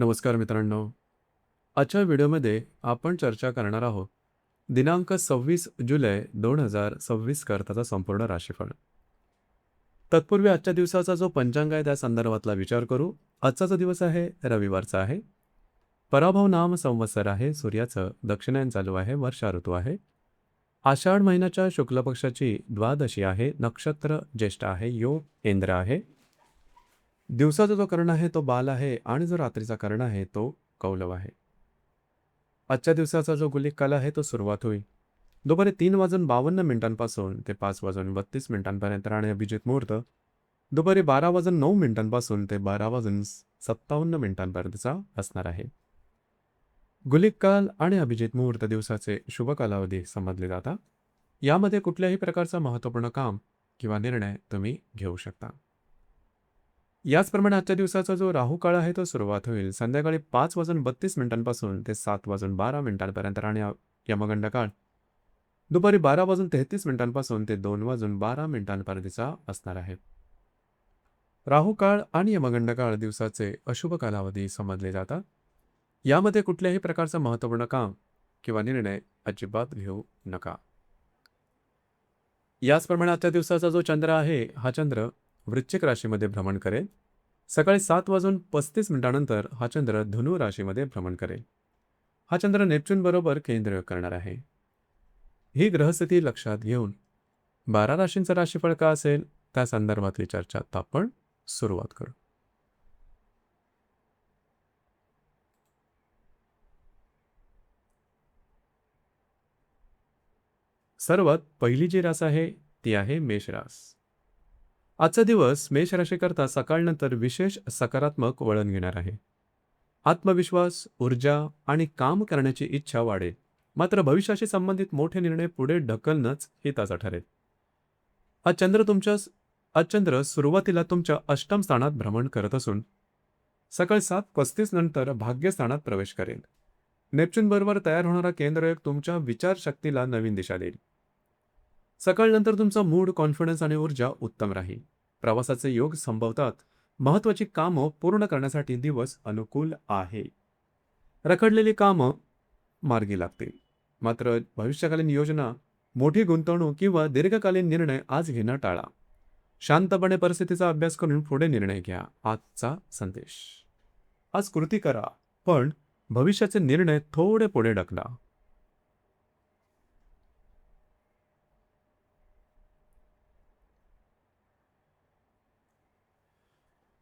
नमस्कार मित्रांनो. आजच्या व्हिडिओमध्ये आपण चर्चा करणार आहोत दिनांक 26 जुलै 2026 करताचा संपूर्ण राशीफळ. तत्पूर्वी आजच्या दिवसाचा जो पंचांग आहे त्या संदर्भातला विचार करू. आजचा जो दिवस आहे रविवारचा आहे. पराभव नाम संवत्सर आहे. सूर्याचं दक्षिणायन चालू आहे. वर्षा ऋतू आहे. आषाढ महिन्याच्या शुक्ल पक्षाची द्वादशी आहे. नक्षत्र ज्येष्ठ आहे. योग इंद्र आहे. दिवसाचा जो कर्ण आहे तो बाल आहे आणि जो रात्रीचा कर्ण आहे तो कौलव आहे. आजच्या दिवसाचा जो गुलिक काल आहे तो सुरुवात होईल दुपारी 3:52 ते 5:32 आणि अभिजित मुहूर्त दुपारी 12:09 ते 12:57 असणार आहे. गुलिक काल आणि अभिजित मुहूर्त दिवसाचे शुभ कालावधी समजले जातात. यामध्ये कुठल्याही प्रकारचा महत्त्वपूर्ण काम किंवा निर्णय तुम्ही घेऊ शकता. याचप्रमाणे आजच्या दिवसाचा जो राहू काळ आहे तो सुरुवात होईल संध्याकाळी 5:32 ते 7:12 आणि यमगंड काळ दुपारी 12:33 ते 2:12 असणार आहे. राहू काळ आणि यमगंड काळ दिवसाचे अशुभ कालावधी समजले जातात. यामध्ये कुठल्याही प्रकारचं महत्त्वपूर्ण काम किंवा निर्णय अजिबात घेऊ नका. याचप्रमाणे आजच्या दिवसाचा जो चंद्र आहे हा चंद्र वृश्चिक राशीमध्ये भ्रमण करेल. सकाळी 7:35 हा चंद्र धनु राशीमध्ये भ्रमण करेल. हा चंद्र नेपच्यून बरोबर केंद्र करणार आहे. ही ग्रहस्थिती लक्षात घेऊन 12 राशींचं राशीफळ का असेल त्या संदर्भातली चर्चा आता आपण सुरुवात करू. सर्वात पहिली जी रास आहे ती आहे मेष रास. आजचा दिवस मेष राशीकरता सकाळनंतर विशेष सकारात्मक वळण घेणार आहे. आत्मविश्वास, ऊर्जा आणि काम करण्याची इच्छा वाढेल. मात्र भविष्याशी संबंधित मोठे निर्णय पुढे ढकलणंच हिताचं ठरेल. आज चंद्र सुरुवातीला तुमच्या अष्टम स्थानात भ्रमण करत असून सकाळी 7:35 नंतर भाग्यस्थानात प्रवेश करेल. नेपच्यून बरोबर तयार होणारा केंद्रयोग तुमच्या विचारशक्तीला नवीन दिशा देईल. सकाळनंतर तुमचा मूड, कॉन्फिडन्स आणि ऊर्जा उत्तम राहील. प्रवासाचे योग संभवतात. महत्त्वाची कामं पूर्ण करण्यासाठी दिवस अनुकूल आहे. रखडलेली कामं मार्गी लागतील. मात्र भविष्यकालीन योजना, मोठी गुंतवणूक किंवा दीर्घकालीन निर्णय आज घेणं टाळा. शांतपणे परिस्थितीचा अभ्यास करून पुढे निर्णय घ्या. आजचा संदेश. आज कृती करा, पण भविष्याचे निर्णय थोडे पुढे ढकला.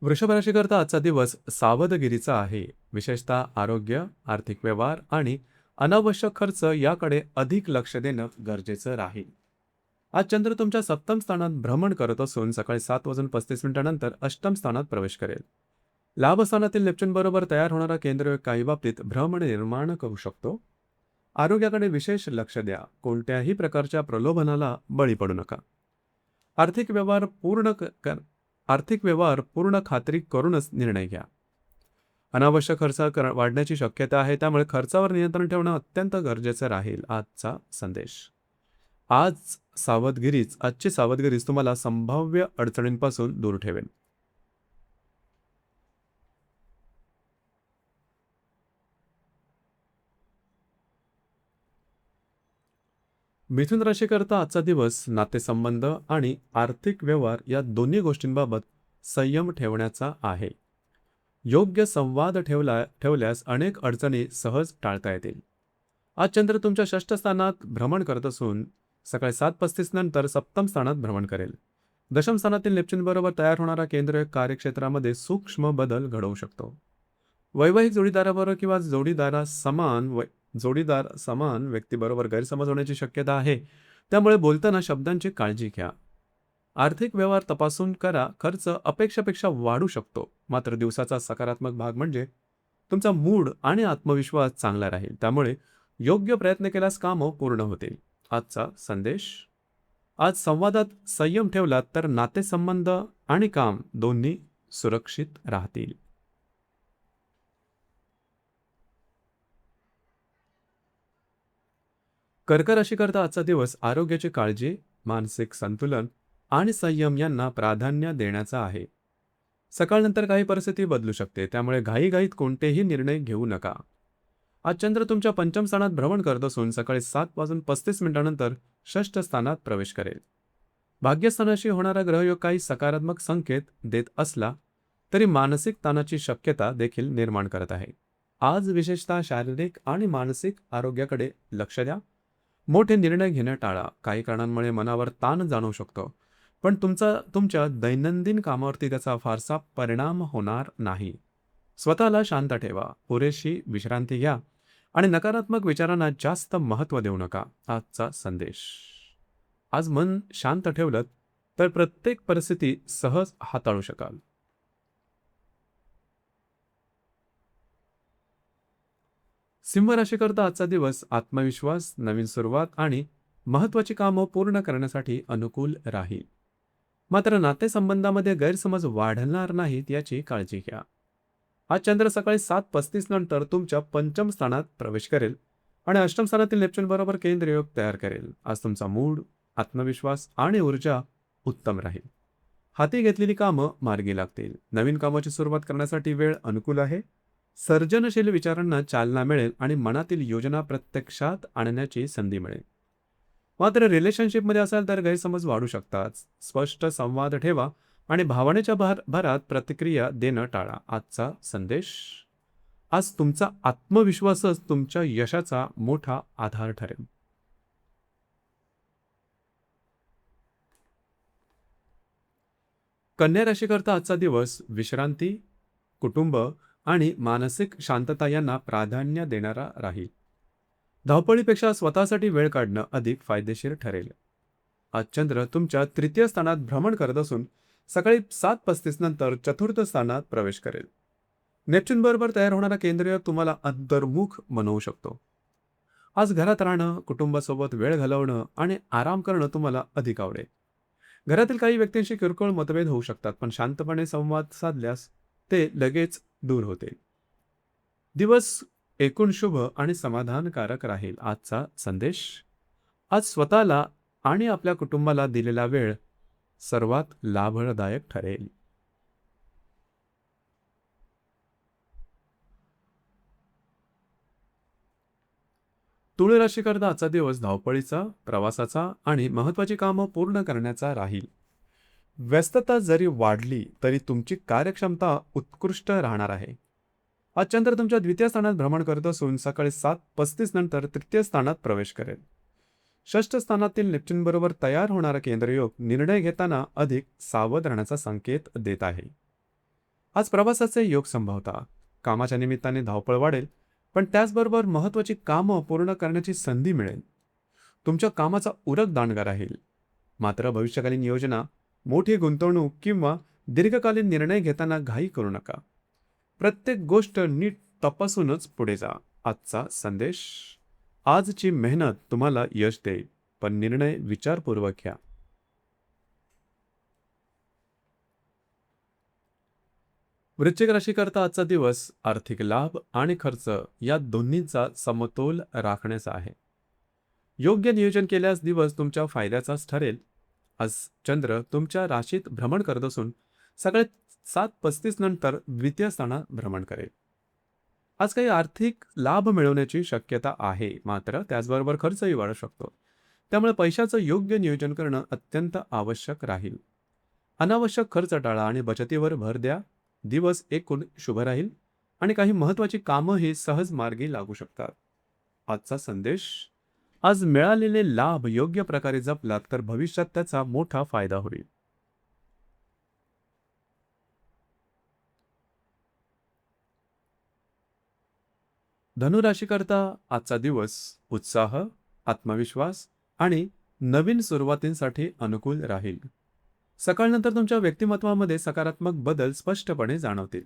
वृषभ राशीकरता आजचा दिवस सावधगिरीचा आहे. विशेषतः आरोग्य, आर्थिक व्यवहार आणि अनावश्यक खर्च याकडे अधिक लक्ष देणं गरजेचं राहील. आज चंद्र तुमच्या सप्तम स्थानात भ्रमण करत असून सकाळी 7:35 नंतर अष्टम स्थानात प्रवेश करेल. लाभस्थानातील नेपच्यून बरोबर तयार होणारा केंद्रयोग काही बाबतीत भ्रम निर्माण करू शकतो. आरोग्याकडे विशेष लक्ष द्या. कोणत्याही प्रकारच्या प्रलोभनाला बळी पडू नका. आर्थिक व्यवहार पूर्ण खात्री करूनच निर्णय घ्या. अनावश्यक खर्च वाढण्याची शक्यता आहे, त्यामुळे खर्चावर नियंत्रण ठेवणं अत्यंत गरजेचं राहील. आजचा संदेश. आजची सावधगिरीच तुम्हाला संभाव्य अडचणींपासून दूर ठेवेल. मिथुन राशीकरता आजचा दिवस नातेसंबंध आणि आर्थिक व्यवहार या दोन्ही गोष्टींबाबत संयम ठेवण्याचा आहे. योग्य संवाद ठेवल्यास अनेक अडचणी सहज टाळता येतील. आज चंद्र तुमच्या षष्ठ स्थानात भ्रमण करत असून सकाळी 7:35 नंतर सप्तम स्थानात भ्रमण करेल. दशम स्थानातील नेपच्यून बरोबर तयार होणारा केंद्रयोग कार्यक्षेत्रामध्ये सूक्ष्म बदल घडवू शकतो. वैवाहिक जोडीदाराबरोबर किंवा जोडीदार समान व्यक्तीबरोबर गैरसमज होण्याची शक्यता आहे, त्यामुळे बोलताना शब्दांची काळजी घ्या. आर्थिक व्यवहार तपासून करा. खर्च अपेक्षेपेक्षा वाढू शकतो. मात्र दिवसाचा सकारात्मक भाग म्हणजे तुमचा मूड आणि आत्मविश्वास चांगला राहील. त्यामुळे योग्य प्रयत्न केल्यास कामं पूर्ण होतील. आजचा संदेश. आज संवादात संयम ठेवलात तर नातेसंबंध आणि काम दोन्ही सुरक्षित राहतील. कर्क राशीकरता आजचा दिवस आरोग्याची काळजी, मानसिक संतुलन आणि संयम यांना प्राधान्य देण्याचा आहे. सकाळनंतर काही परिस्थिती बदलू शकते, त्यामुळे घाईघाईत कोणतेही निर्णय घेऊ नका. आज चंद्र तुमच्या पंचम स्थानात भ्रमण करत असून सकाळी 7:35 षष्ठ स्थानात प्रवेश करेल. भाग्यस्थानाशी होणारा ग्रहयोग काही सकारात्मक संकेत देत असला तरी मानसिक ताणाची शक्यता देखील निर्माण करत आहे. आज विशेषतः शारीरिक आणि मानसिक आरोग्याकडे लक्ष द्या. मोठे निर्णय घेणं टाळा. काही कारणांमुळे मनावर ताण जाणवू शकतो, पण तुमच्या दैनंदिन कामावरती त्याचा फारसा परिणाम होणार नाही. स्वतःला शांत ठेवा, पुरेशी विश्रांती घ्या आणि नकारात्मक विचारांना जास्त महत्त्व देऊ नका. आजचा संदेश. आज मन शांत ठेवलं तर प्रत्येक परिस्थिती सहज हाताळू शकाल. सिंह राशीकरता आजचा दिवस आत्मविश्वास, नवीन सुरुवात आणि महत्त्वाची कामं पूर्ण करण्यासाठी अनुकूल राहील. मात्र नातेसंबंधामध्ये गैरसमज वाढणार नाहीत याची काळजी घ्या. आज चंद्र सकाळी 7:35 नंतर तुमच्या पंचम स्थानात प्रवेश करेल आणि अष्टम स्थानातील नेपच्यून बरोबर केंद्र योग तयार करेल. आज तुमचा मूड, आत्मविश्वास आणि ऊर्जा उत्तम राहील. हाती घेतलेली कामं मार्गी लागतील. नवीन कामाची सुरुवात करण्यासाठी वेळ अनुकूल आहे. सर्जनशील विचारांना चालना मिळेल आणि मनातील योजना प्रत्यक्षात आणण्याची संधी मिळेल. मात्र रिलेशनशिपमध्ये असाल तर गैरसमज वाढू शकतात. स्पष्ट संवाद ठेवा आणि भावनेच्या भरात प्रतिक्रिया देणं टाळा. आजचा संदेश. आज तुमचा आत्मविश्वासच तुमच्या यशाचा मोठा आधार ठरेल. कन्या राशीकरता आजचा दिवस विश्रांती, कुटुंब आणि मानसिक शांतता यांना प्राधान्य देणारा राहील. धावपळीपेक्षा स्वतःसाठी वेळ काढणं अधिक फायदेशीर ठरेल. आज चंद्र तुमच्या तृतीय स्थानात भ्रमण करत असून सकाळी 7:35 नंतर चतुर्थ स्थानात प्रवेश करेल. नेपच्यून बरोबर तयार होणारा केंद्रयोग तुम्हाला अंतर्मुख बनवू शकतो. आज घरात राहणं, कुटुंबासोबत वेळ घालवणं आणि आराम करणं तुम्हाला अधिक आवडेल. घरातील काही व्यक्तींशी किरकोळ मतभेद होऊ शकतात, पण शांतपणे संवाद साधल्यास ते लगेच दूर होते. दिवस एकूण शुभ आणि समाधानकारक राहील. आजचा संदेश. आज स्वतःला आणि आपल्या कुटुंबाला दिलेला वेळ सर्वात लाभदायक ठरेल. तुळ राशीकरता आजचा दिवस धावपळीचा, प्रवासाचा आणि महत्त्वाची कामं पूर्ण करण्याचा राहील. व्यस्तता जरी वाढली तरी तुमची कार्यक्षमता उत्कृष्ट राहणार आहे. आज चंद्र तुमच्या द्वितीय स्थानात भ्रमण करत असून सकाळी 7:35 नंतर तृतीय स्थानात प्रवेश करेल. षष्ठ स्थानातील नेपच्यून बरोबर तयार होणारा केंद्रयोग निर्णय घेताना अधिक सावध राहण्याचा संकेत देत आहे. आज प्रवासाचे योग संभवता. कामाच्या निमित्ताने धावपळ वाढेल, पण त्याचबरोबर महत्त्वाची कामं पूर्ण करण्याची संधी मिळेल. तुमच्या कामाचा उरक दांडगा राहील. मात्र भविष्यकालीन योजना, मोठी गुंतवणूक किंवा दीर्घकालीन निर्णय घेताना घाई करू नका. प्रत्येक गोष्ट नीट तपासूनच पुढे जा. आजचा संदेश. आजची मेहनत तुम्हाला यश देईल, पण निर्णय विचारपूर्वक घ्या. वृश्चिक राशीकरता आजचा दिवस आर्थिक लाभ आणि खर्च या दोन्हीचा समतोल राखण्याचा आहे. योग्य नियोजन केल्यास दिवस तुमच्या फायद्याचाच ठरेल. आज चंद्र तुमच्या राशीत भ्रमण करत असून सकाळी 7:35 नंतर द्वितीय स्थानात भ्रमण करेल. आज काही आर्थिक लाभ मिळवण्याची शक्यता आहे, मात्र त्याचबरोबर खर्चही वाढू शकतो. त्यामुळे पैशाचं योग्य नियोजन करणं अत्यंत आवश्यक राहील. अनावश्यक खर्च टाळा आणि बचतीवर भर द्या. दिवस एकूण शुभ राहील आणि काही महत्त्वाची कामंही सहज मार्गी लागू शकतात. आजचा संदेश. आज मिळालेले लाभ योग्य प्रकारे जपलात तर भविष्यात त्याचा मोठा फायदा होईल. धनुराशीकरता आजचा दिवस उत्साह, आत्मविश्वास आणि नवीन सुरुवातींसाठी अनुकूल राहील. सकाळनंतर तुमच्या व्यक्तिमत्वामध्ये सकारात्मक बदल स्पष्टपणे जाणवतील.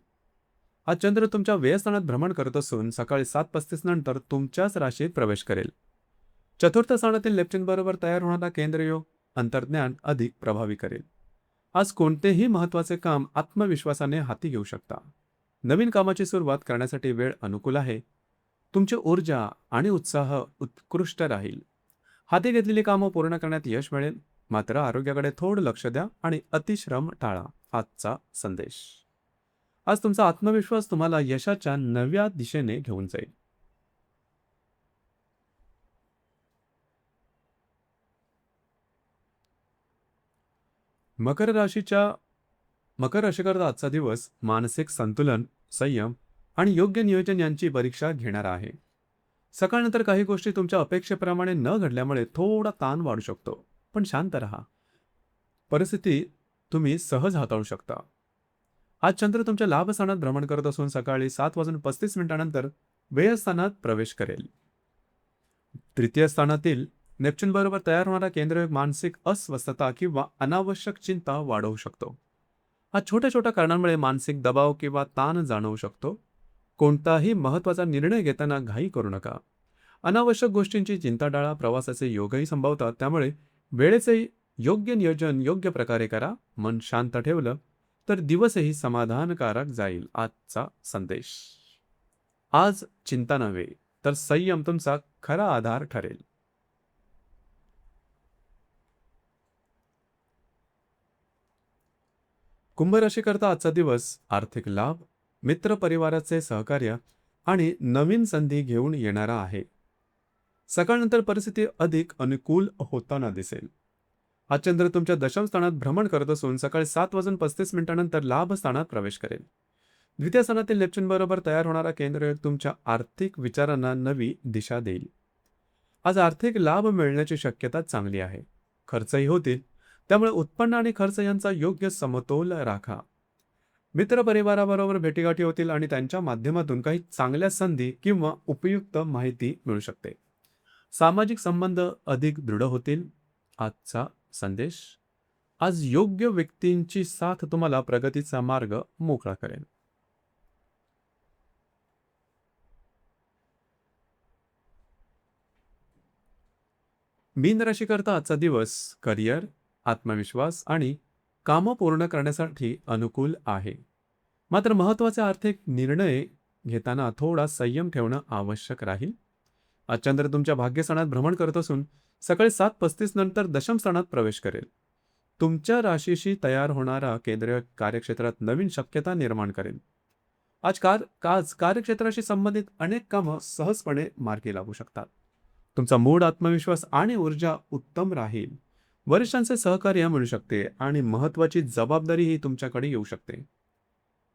आज चंद्र तुमच्या व्ययस्थानात भ्रमण करत असून सकाळी 7:35 नंतर तुमच्याच राशीत प्रवेश करेल. चतुर्थ स्थानातील नेपच्यून बरोबर तयार होणारा केंद्रयोग अंतर्ज्ञान अधिक प्रभावी करेल. आज कोणतेही महत्त्वाचे काम आत्मविश्वासाने हाती घेऊ शकता. नवीन कामाची सुरुवात करण्यासाठी वेळ अनुकूल आहे. तुमची ऊर्जा आणि उत्साह उत्कृष्ट राहील. हाती घेतलेली कामं पूर्ण करण्यात यश मिळेल. मात्र आरोग्याकडे थोडं लक्ष द्या आणि अतिश्रम टाळा. आजचा संदेश. आज तुमचा आत्मविश्वास तुम्हाला यशाच्या नव्या दिशेने घेऊन जाईल. मकर राशीच्या मकर राशीकरता आजचा दिवस मानसिक संतुलन, संयम आणि योग्य नियोजन यांची परीक्षा घेणारा आहे. सकाळनंतर काही गोष्टी तुमच्या अपेक्षेप्रमाणे न घडल्यामुळे थोडा ताण वाढू शकतो. पण शांत राहा. परिस्थिती तुम्ही सहज हाताळू शकता. आज चंद्र तुमच्या लाभस्थानात भ्रमण करत असून सकाळी 7:35 व्ययस्थानात प्रवेश करेल. तृतीय स्थानातील नेपच्यून बरोबर तयार होणारा केंद्रयोग मानसिक अस्वस्थता किंवा अनावश्यक चिंता वाढवू शकतो. आज छोट्या छोट्या कारणांमुळे मानसिक दबाव किंवा ताण जाणवू शकतो. कोणताही महत्त्वाचा निर्णय घेताना घाई करू नका. अनावश्यक गोष्टींची चिंता टाळा. प्रवासाचे योगही संभवतात, त्यामुळे वेळेचे योग्य नियोजन योग्य प्रकारे करा. मन शांत ठेवलं तर दिवसही समाधानकारक जाईल. आजचा संदेश: आज चिंता नव्हे तर संयम तुमचा खरा आधार ठरेल. कुंभ राशीकरता आजचा दिवस आर्थिक लाभ, मित्र परिवाराचे सहकार्य आणि नवीन संधी घेऊन येणारा आहे. सकाळनंतर परिस्थिती अधिक अनुकूल होताना दिसेल. आज चंद्र तुमच्या दशम स्थानात भ्रमण करत असून सकाळी 7:35 लाभ स्थानात प्रवेश करेल. द्वितीय स्थानातील नेपच्यून बरोबर तयार होणारा केंद्रयोग तुमच्या आर्थिक विचारांना नवी दिशा देईल. आज आर्थिक लाभ मिळण्याची शक्यता चांगली आहे. खर्चही होतील, त्यामुळे उत्पन्न आणि खर्च यांचा योग्य समतोल राखा. मित्रपरिवाराबरोबर भेटीगाठी होतील आणि त्यांच्या माध्यमातून काही चांगल्या संधी किंवा उपयुक्त माहिती मिळू शकते. सामाजिक संबंध अधिक दृढ होतील. आजचा संदेश: आज योग्य व्यक्तींची साथ तुम्हाला प्रगतीचा मार्ग मोकळा करेल. मीन राशीकरता आजचा दिवस करिअर, आत्मविश्वास आणि कामं पूर्ण करण्यासाठी अनुकूल आहे. मात्र महत्त्वाचे आर्थिक निर्णय घेताना थोडा संयम ठेवणं आवश्यक राहील. आज चंद्र तुमच्या भाग्यस्थानात भ्रमण करत असून सकाळी 7:35 नंतर दशम स्थानात प्रवेश करेल. तुमच्या राशीशी तयार होणारा केंद्रीय कार्यक्षेत्रात नवीन शक्यता निर्माण करेल. आज कार्यक्षेत्राशी संबंधित अनेक कामं सहजपणे मार्गी लागू शकतात. तुमचा मूड, आत्मविश्वास आणि ऊर्जा उत्तम राहील. वरिष्ठांचे सहकार्य मिळू शकते आणि महत्त्वाची जबाबदारीही तुमच्याकडे येऊ शकते.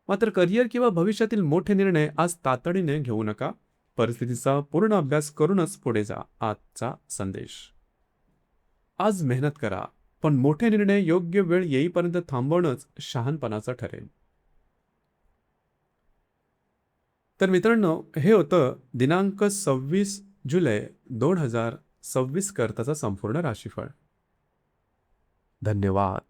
मात्र करिअर किंवा भविष्यातील मोठे निर्णय आज तातडीने घेऊ नका. परिस्थितीचा पूर्ण अभ्यास करूनच पुढे जा. आजचा संदेश: आज मेहनत करा, पण मोठे निर्णय योग्य वेळ येईपर्यंत थांबवणंच शहाणपणाचं ठरेल. तर मित्रांनो, हे होतं दिनांक 26 जुलै 2026 करताचा संपूर्ण राशीफळ. धन्यवाद.